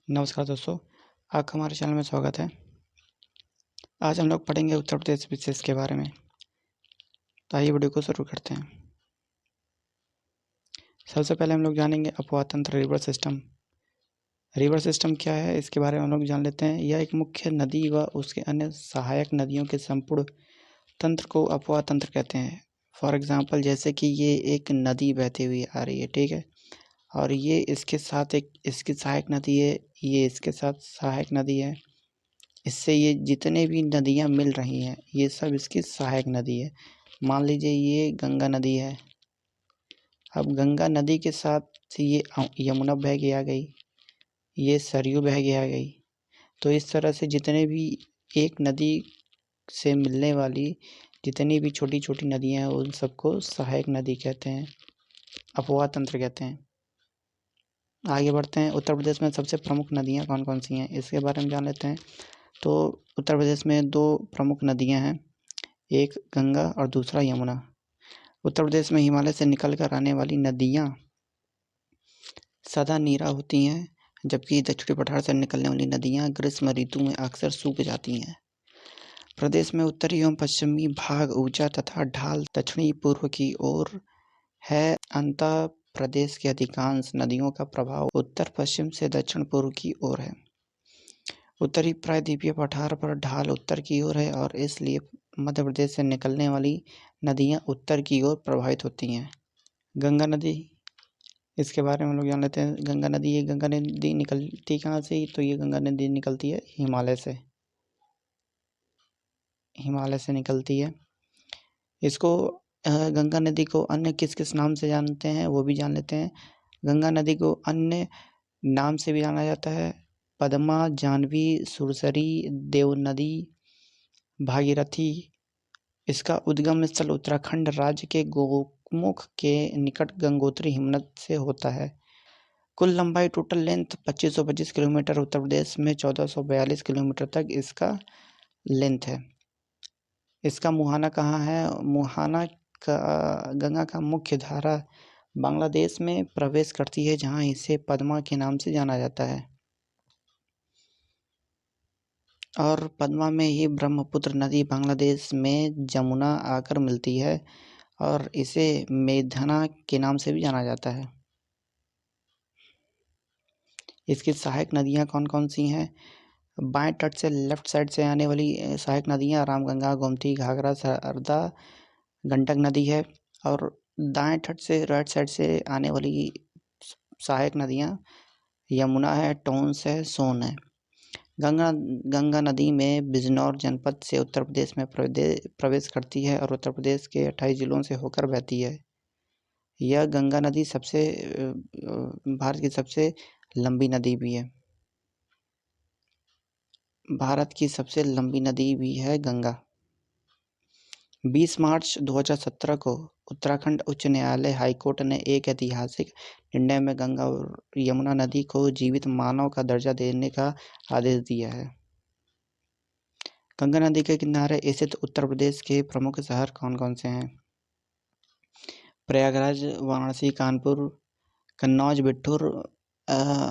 नमस्कार दोस्तों, आपका हमारे चैनल में स्वागत है। आज हम लोग पढ़ेंगे उत्तर प्रदेश विशेष के बारे में। तो आइए वीडियो को शुरू करते हैं। सबसे पहले हम लोग जानेंगे अपवाह तंत्र रिवर सिस्टम। रिवर सिस्टम क्या है, इसके बारे में हम लोग जान लेते हैं। यह एक मुख्य नदी व उसके अन्य सहायक नदियों के संपूर्ण तंत्र को अपवाह तंत्र कहते हैं। फॉर एग्जाम्पल, जैसे कि ये एक नदी बहती हुई आ रही है, ठीक है, और ये इसके साथ एक इसकी सहायक नदी है, ये इसके साथ सहायक नदी है। इससे ये जितने भी नदियाँ मिल रही हैं, ये सब इसकी सहायक नदी है। मान लीजिए ये गंगा नदी है। अब गंगा नदी के साथ ये यमुना बह के आ गई, ये सरयू बह के आ गई। तो इस तरह से जितने भी एक नदी से मिलने वाली जितनी भी छोटी छोटी नदियाँ हैं, उन सबको सहायक नदी कहते हैं, अपवाह तंत्र कहते हैं। आगे बढ़ते हैं। उत्तर प्रदेश में सबसे प्रमुख नदियाँ कौन कौन सी हैं, इसके बारे में जान लेते हैं। तो उत्तर प्रदेश में 2 प्रमुख नदियाँ हैं, एक गंगा और दूसरा यमुना। उत्तर प्रदेश में हिमालय से निकल कर आने वाली नदियाँ सदा नीरा होती हैं, जबकि दक्षिणी पठार से निकलने वाली नदियाँ ग्रीष्म ऋतु में अक्सर सूख जाती हैं। प्रदेश में उत्तरी एवं पश्चिमी भाग ऊंचा तथा ढाल दक्षिणी पूर्व की ओर है। अंततः प्रदेश की अधिकांश नदियों का प्रभाव उत्तर पश्चिम से दक्षिण पूर्व की ओर है। उत्तरी प्रायद्वीपीय पठार पर ढाल उत्तर की ओर है और इसलिए मध्य प्रदेश से निकलने वाली नदियाँ उत्तर की ओर प्रवाहित होती हैं। गंगा नदी, इसके बारे में हम लोग जान लेते हैं। गंगा नदी निकलती कहाँ से, तो ये गंगा नदी निकलती है हिमालय से निकलती है। इसको गंगा नदी को अन्य किस किस नाम से जानते हैं, वो भी जान लेते हैं। गंगा नदी को अन्य नाम से भी जाना जाता है, पद्मा, जाह्नवी, सुरसरी, देवनदी, भागीरथी। इसका उद्गम स्थल उत्तराखंड राज्य के गोमुख के निकट गंगोत्री हिमनद से होता है। कुल लंबाई total length 2525 kilometre, Uttar Pradesh में 1442 किलोमीटर तक इसका लेंथ है। इसका मुहाना कहाँ है? मुहाना का गंगा का मुख्य धारा बांग्लादेश में प्रवेश करती है, जहाँ इसे पद्मा के नाम से जाना जाता है। और पद्मा में ही ब्रह्मपुत्र नदी बांग्लादेश में जमुना आकर मिलती है और इसे मेघना के नाम से भी जाना जाता है। इसकी सहायक नदियाँ कौन कौन सी हैं? बाएं तट से लेफ्ट साइड से आने वाली सहायक नदियाँ रामगंगा, गोमती, घाघरा, शारदा, गंडक नदी है। और दाएं तट से राइट साइड से आने वाली सहायक नदियाँ यमुना है, टोंस है, सोन है। गंगा नदी में बिजनौर जनपद से उत्तर प्रदेश में प्रवेश करती है और उत्तर प्रदेश के 28 जिलों से होकर बहती है। यह गंगा नदी भारत की सबसे लंबी नदी भी है। भारत की सबसे लंबी नदी भी है गंगा। 20 मार्च 2017 को उत्तराखंड उच्च न्यायालय हाईकोर्ट ने एक ऐतिहासिक निर्णय में गंगा और यमुना नदी को जीवित मानव का दर्जा देने का आदेश दिया है। गंगा नदी के किनारे स्थित उत्तर प्रदेश के प्रमुख शहर कौन कौन से हैं? प्रयागराज, वाराणसी, कानपुर, कन्नौज, बिठूर,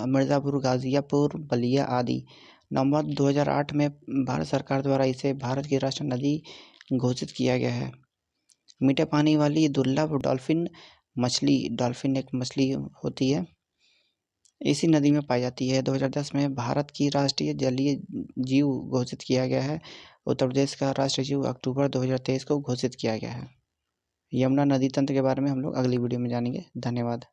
मिर्ज़ापुर, गाज़ियापुर, बलिया आदि। नवंबर 2008 में भारत सरकार द्वारा इसे भारत की राष्ट्रीय नदी घोषित किया गया है। मीठे पानी वाली दुर्लभ डॉल्फिन एक मछली होती है, इसी नदी में पाई जाती है। 2010 में भारत की राष्ट्रीय जलीय जीव घोषित किया गया है। उत्तर प्रदेश का राष्ट्रीय जीव अक्टूबर 2023 को घोषित किया गया है। यमुना नदी तंत्र के बारे में हम लोग अगली वीडियो में जानेंगे। धन्यवाद।